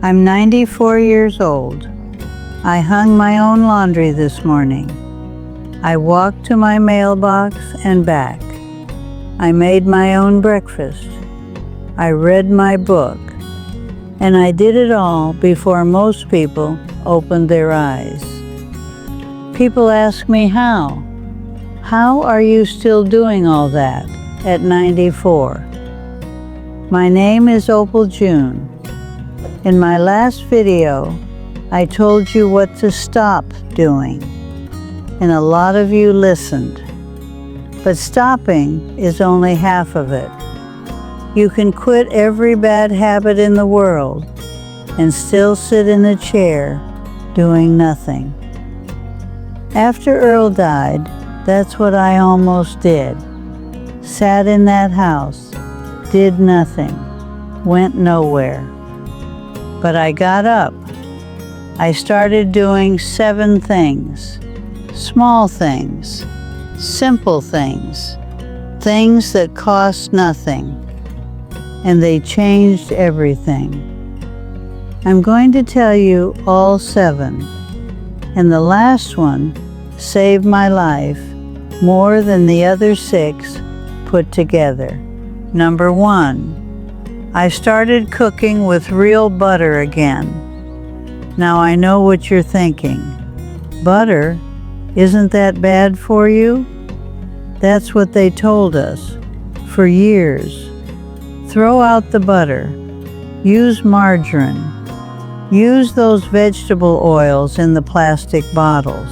I'm 94 years old. I hung my own laundry this morning. I walked to my mailbox and back. I made my own breakfast. I read my book. And I did it all before most people opened their eyes. People ask me how. How are you still doing all that at 94? My name is Opal June. In my last video, I told you what to stop doing, and a lot of you listened. But stopping is only half of it. You can quit every bad habit in the world and still sit in a chair doing nothing. After Earl died, that's what I almost did. Sat in that house, did nothing, went nowhere. But I got up. I started doing 7 things. Small things, simple things, things that cost nothing. And they changed everything. I'm going to tell you all 7. And the last one saved my life more than the other 6 put together. Number 1, I started cooking with real butter again. Now I know what you're thinking. Butter? Isn't that bad for you? That's what they told us for years. Throw out the butter. Use margarine. Use those vegetable oils in the plastic bottles.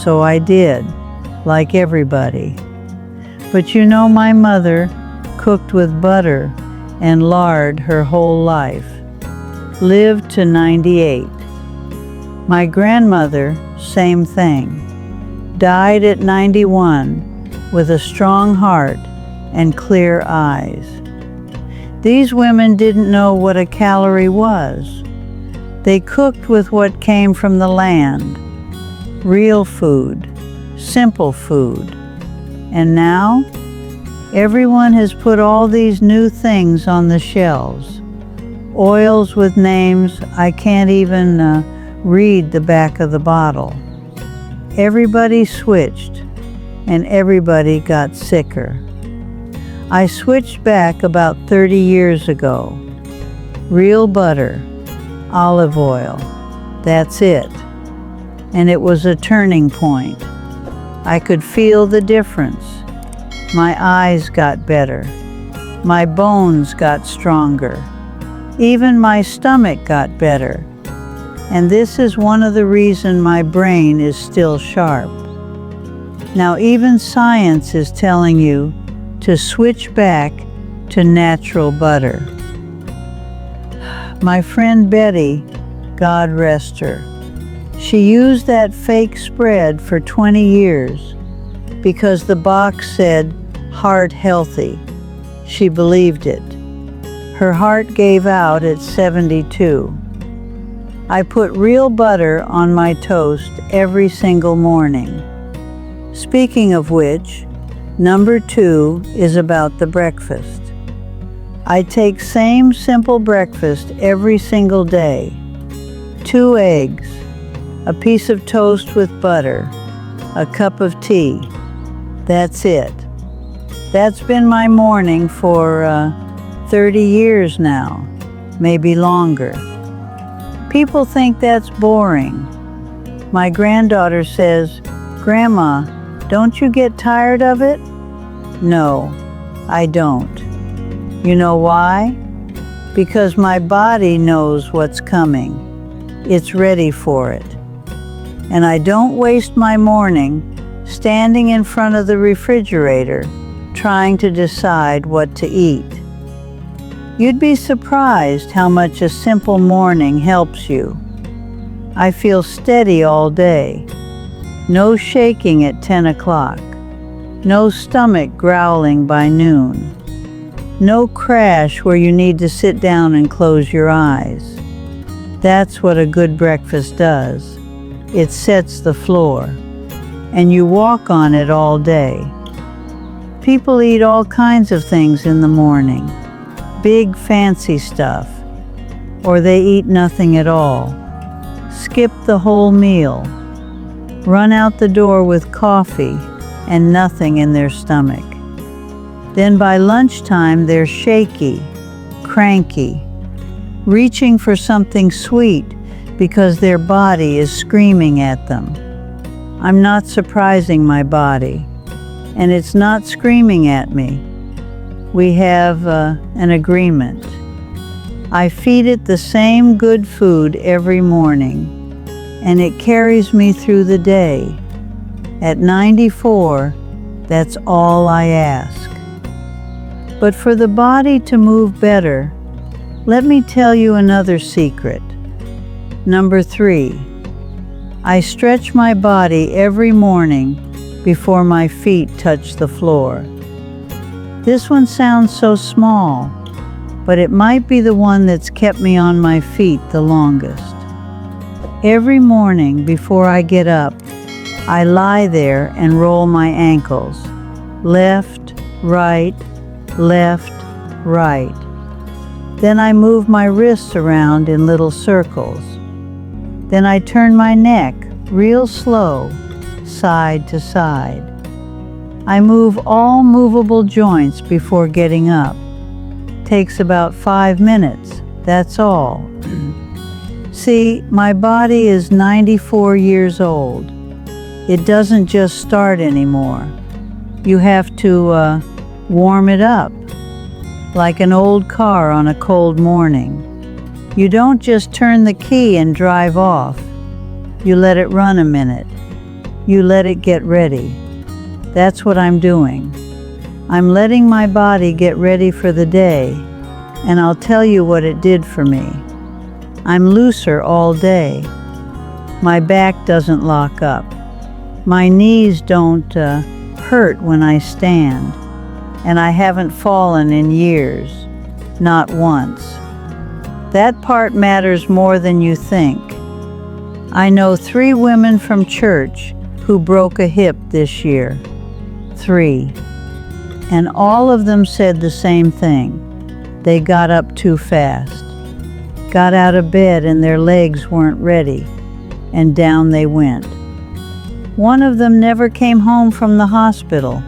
So I did, like everybody. But you know, my mother cooked with butter and lard her whole life. Lived to 98. My grandmother, same thing. Died at 91 with a strong heart and clear eyes. These women didn't know what a calorie was. They cooked with what came from the land. Real food, simple food. And now, everyone has put all these new things on the shelves. Oils with names I can't even read the back of the bottle. Everybody switched, and everybody got sicker. I switched back about 30 years ago. Real butter, olive oil, that's it. And it was a turning point. I could feel the difference. My eyes got better. My bones got stronger. Even my stomach got better. And this is one of the reasons my brain is still sharp. Now even science is telling you to switch back to natural butter. My friend Betty, God rest her, she used that fake spread for 20 years because the box said heart healthy. She believed it. Her heart gave out at 72. I put real butter on my toast every single morning. Speaking of which, number 2 is about the breakfast. I take same simple breakfast every single day. 2 eggs, a piece of toast with butter, a cup of tea. That's it. That's been my morning for 30 years now, maybe longer. People think that's boring. My granddaughter says, "Grandma, don't you get tired of it?" No, I don't. You know why? Because my body knows what's coming. It's ready for it. And I don't waste my morning standing in front of the refrigerator trying to decide what to eat. You'd be surprised how much a simple morning helps you. I feel steady all day. No shaking at 10 o'clock. No stomach growling by noon. No crash where you need to sit down and close your eyes. That's what a good breakfast does. It sets the floor, and you walk on it all day. People eat all kinds of things in the morning. Big fancy stuff. or they eat nothing at all. Skip the whole meal. Run out the door with coffee and nothing in their stomach. Then by lunchtime they're shaky, cranky, reaching for something sweet because their body is screaming at them. I'm not surprising my body, and it's not screaming at me. We have an agreement. I feed it the same good food every morning, and it carries me through the day. At 94, that's all I ask. But for the body to move better, let me tell you another secret. Number 3, I stretch my body every morning before my feet touch the floor. This one sounds so small, but it might be the one that's kept me on my feet the longest. Every morning before I get up, I lie there and roll my ankles. Left, right, left, right. Then I move my wrists around in little circles. Then I turn my neck real slow, side to side. I move all movable joints before getting up. Takes about 5 minutes, that's all. See, my body is 94 years old. It doesn't just start anymore. You have to warm it up, like an old car on a cold morning. You don't just turn the key and drive off. You let it run a minute. You let it get ready. That's what I'm doing. I'm letting my body get ready for the day, and I'll tell you what it did for me. I'm looser all day. My back doesn't lock up. My knees don't hurt when I stand, and I haven't fallen in years, not once. That part matters more than you think. I know 3 women from church who broke a hip this year. 3. And all of them said the same thing. They got up too fast. Got out of bed and their legs weren't ready, and down they went. One of them never came home from the hospital.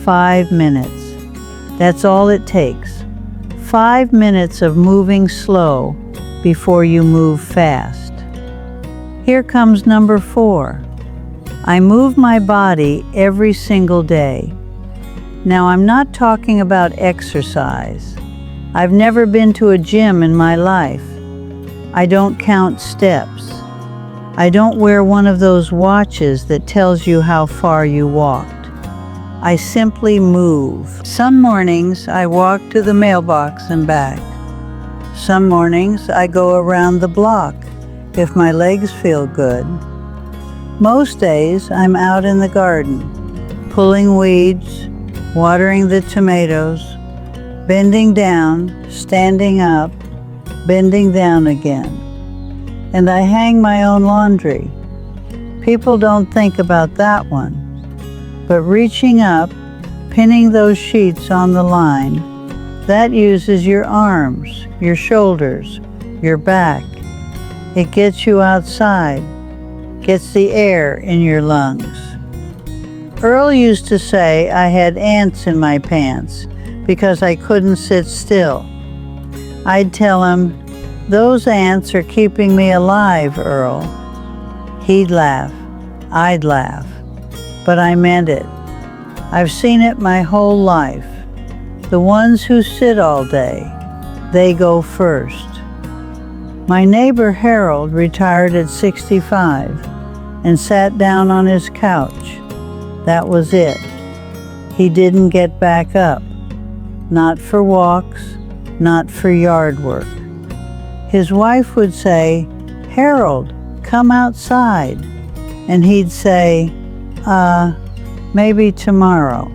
5 minutes. That's all it takes. 5 minutes of moving slow before you move fast. Here comes number 4. I move my body every single day. Now, I'm not talking about exercise. I've never been to a gym in my life. I don't count steps. I don't wear one of those watches that tells you how far you walked. I simply move. Some mornings I walk to the mailbox and back. Some mornings I go around the block if my legs feel good. Most days I'm out in the garden, pulling weeds, watering the tomatoes, bending down, standing up, bending down again. And I hang my own laundry. People don't think about that one. But reaching up, pinning those sheets on the line, that uses your arms, your shoulders, your back. It gets you outside, gets the air in your lungs. Earl used to say I had ants in my pants because I couldn't sit still. I'd tell him, "Those ants are keeping me alive, Earl." He'd laugh. I'd laugh. But I meant it. I've seen it my whole life. The ones who sit all day, they go first. My neighbor Harold retired at 65 and sat down on his couch. That was it. He didn't get back up. Not for walks, not for yard work. His wife would say, "Harold, come outside." And he'd say, maybe tomorrow."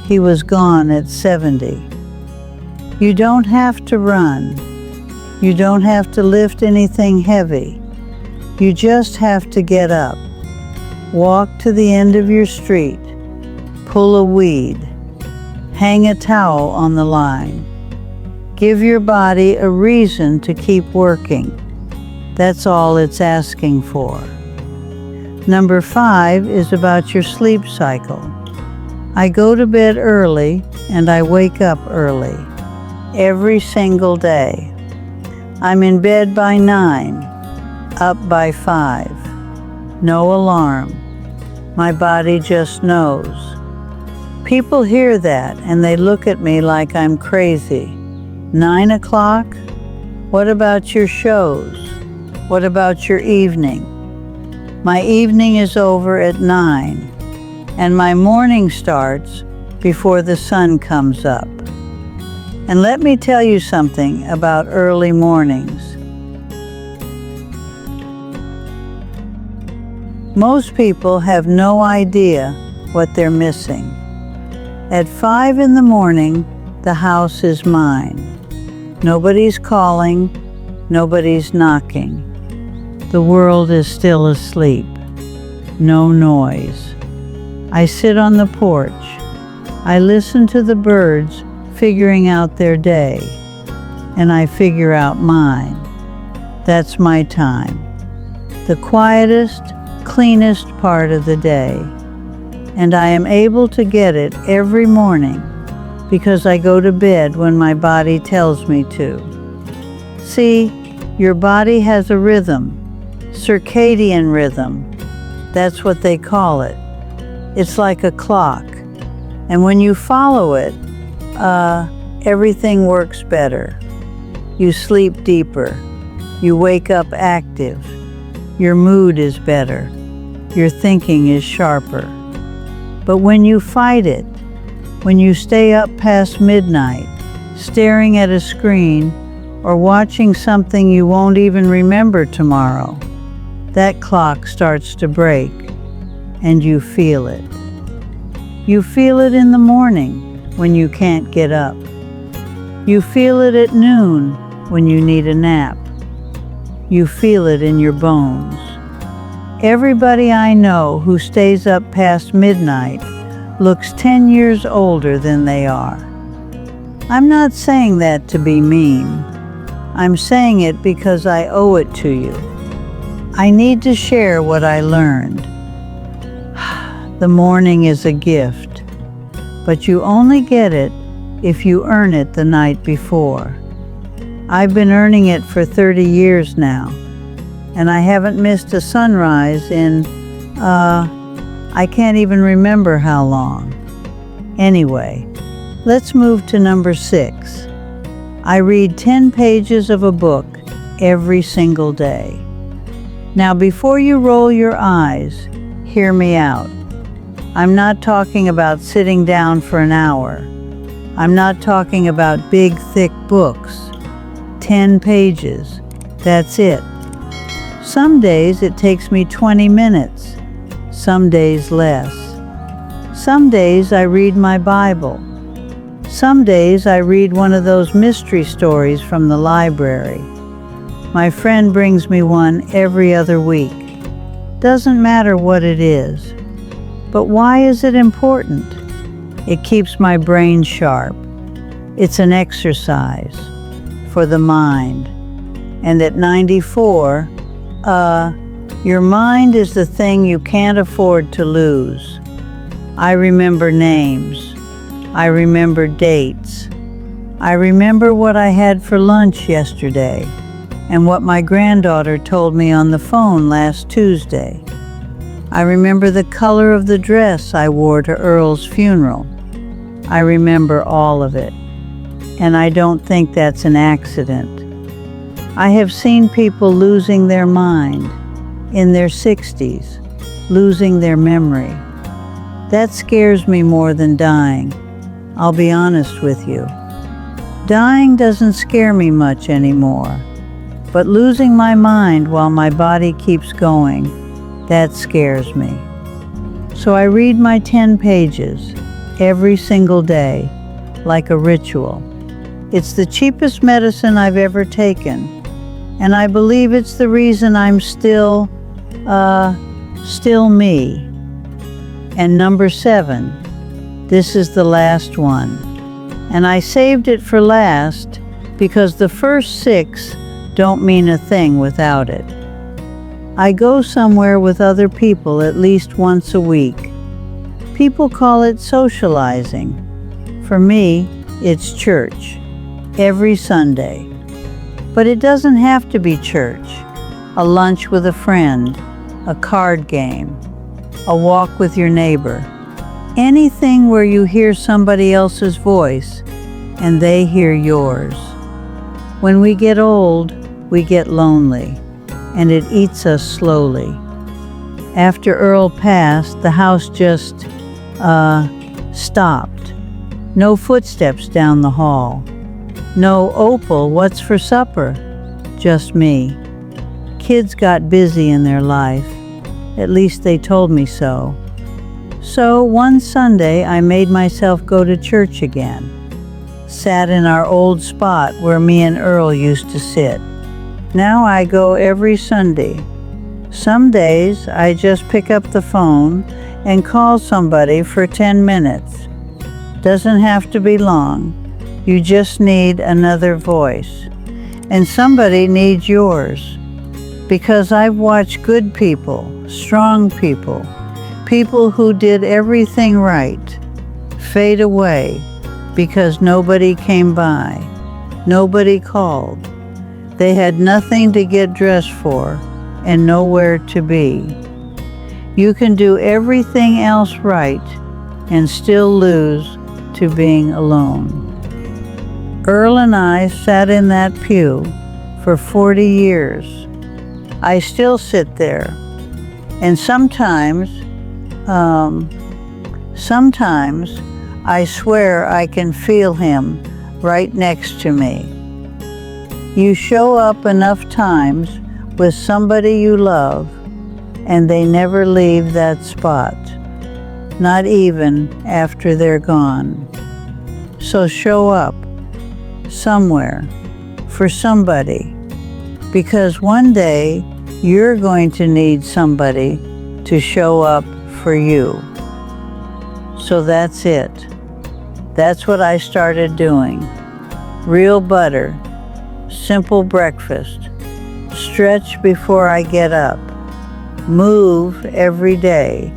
He was gone at 70. You don't have to run. You don't have to lift anything heavy. You just have to get up. Walk to the end of your street. Pull a weed. Hang a towel on the line. Give your body a reason to keep working. That's all it's asking for. Number 5 is about your sleep cycle. I go to bed early and I wake up early, every single day. I'm in bed by 9, up by 5. No alarm. My body just knows. People hear that and they look at me like I'm crazy. 9 o'clock? What about your shows? What about your evening? My evening is over at 9, and my morning starts before the sun comes up. And let me tell you something about early mornings. Most people have no idea what they're missing. At 5 in the morning, the house is mine. Nobody's calling, nobody's knocking. The world is still asleep. No noise. I sit on the porch. I listen to the birds figuring out their day, and I figure out mine. That's my time. The quietest, cleanest part of the day. And I am able to get it every morning because I go to bed when my body tells me to. See, your body has a rhythm, circadian rhythm. That's what they call it. It's like a clock. And when you follow it, everything works better. You sleep deeper. You wake up active. Your mood is better. Your thinking is sharper. But when you fight it, when you stay up past midnight, staring at a screen or watching something you won't even remember tomorrow, that clock starts to break and you feel it. You feel it in the morning when you can't get up. You feel it at noon when you need a nap. You feel it in your bones. Everybody I know who stays up past midnight looks 10 years older than they are. I'm not saying that to be mean. I'm saying it because I owe it to you. I need to share what I learned. The morning is a gift, but you only get it if you earn it the night before. I've been earning it for 30 years now, and I haven't missed a sunrise in, I can't even remember how long. Anyway, let's move to number 6. I read 10 pages of a book every single day. Now, before you roll your eyes, hear me out. I'm not talking about sitting down for an hour. I'm not talking about big, thick books. 10 pages. That's it. Some days it takes me 20 minutes. Some days less. Some days I read my Bible. Some days I read one of those mystery stories from the library. My friend brings me one every other week. Doesn't matter what it is. But why is it important? It keeps my brain sharp. It's an exercise for the mind. And at 94, your mind is the thing you can't afford to lose. I remember names. I remember dates. I remember what I had for lunch yesterday and what my granddaughter told me on the phone last Tuesday. I remember the color of the dress I wore to Earl's funeral. I remember all of it. And I don't think that's an accident. I have seen people losing their mind in their 60s, losing their memory. That scares me more than dying. I'll be honest with you. Dying doesn't scare me much anymore, but losing my mind while my body keeps going, that scares me. So I read my 10 pages every single day, like a ritual. It's the cheapest medicine I've ever taken, and I believe it's the reason I'm still me. And number 7, this is the last one. And I saved it for last because the first 6 don't mean a thing without it. I go somewhere with other people at least once a week. People call it socializing. For me, it's church, every Sunday. But it doesn't have to be church. A lunch with a friend, a card game, a walk with your neighbor. Anything where you hear somebody else's voice and they hear yours. When we get old, we get lonely, and it eats us slowly. After Earl passed, the house just, stopped. No footsteps down the hall. No, Opal, what's for supper? Just me. Kids got busy in their life. At least they told me so. So one Sunday, I made myself go to church again. Sat in our old spot where me and Earl used to sit. Now I go every Sunday. Some days I just pick up the phone and call somebody for 10 minutes. Doesn't have to be long. You just need another voice. And somebody needs yours. Because I've watched good people, strong people, people who did everything right, fade away because nobody came by, nobody called. They had nothing to get dressed for and nowhere to be. You can do everything else right and still lose to being alone. Earl and I sat in that pew for 40 years. I still sit there, and sometimes I swear I can feel him right next to me. You show up enough times with somebody you love, and they never leave that spot, not even after they're gone. So show up somewhere for somebody, because one day you're going to need somebody to show up for you. So that's it. That's what I started doing. Real butter, simple breakfast, stretch before I get up, move every day,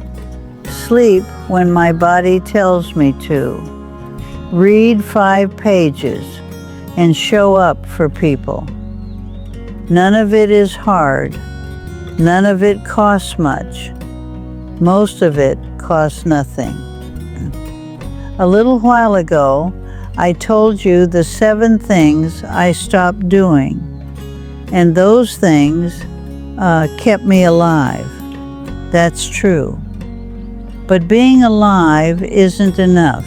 sleep when my body tells me to, read 5 pages, and show up for people. None of it is hard. None of it costs much. Most of it costs nothing. A little while ago, I told you the 7 things I stopped doing, and those things kept me alive. That's true. But being alive isn't enough.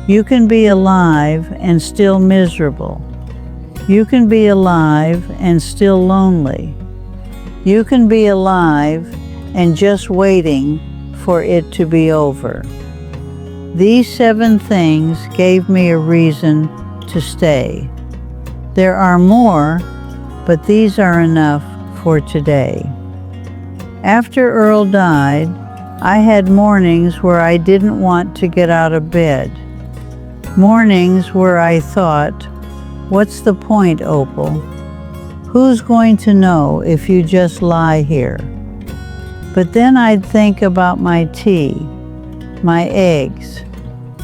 You can be alive and still miserable. You can be alive and still lonely. You can be alive and just waiting for it to be over. These 7 things gave me a reason to stay. There are more, but these are enough for today. After Earl died, I had mornings where I didn't want to get out of bed. Mornings where I thought, what's the point, Opal? Who's going to know if you just lie here? But then I'd think about my tea, my eggs,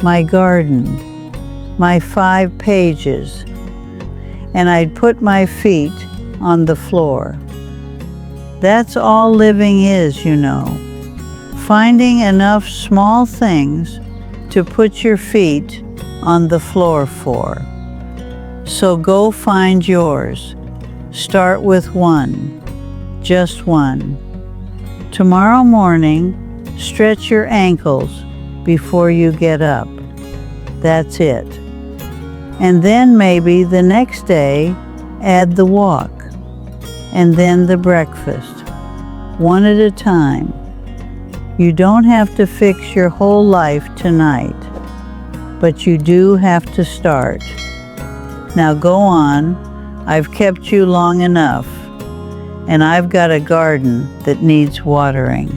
my garden, my 5 pages, and I'd put my feet on the floor. That's all living is, you know. Finding enough small things to put your feet on the floor for. So go find yours. Start with 1, just 1. Tomorrow morning, stretch your ankles before you get up. That's it. And then maybe the next day, add the walk, and then the breakfast, one at a time. You don't have to fix your whole life tonight, but you do have to start. Now go on. I've kept you long enough, and I've got a garden that needs watering.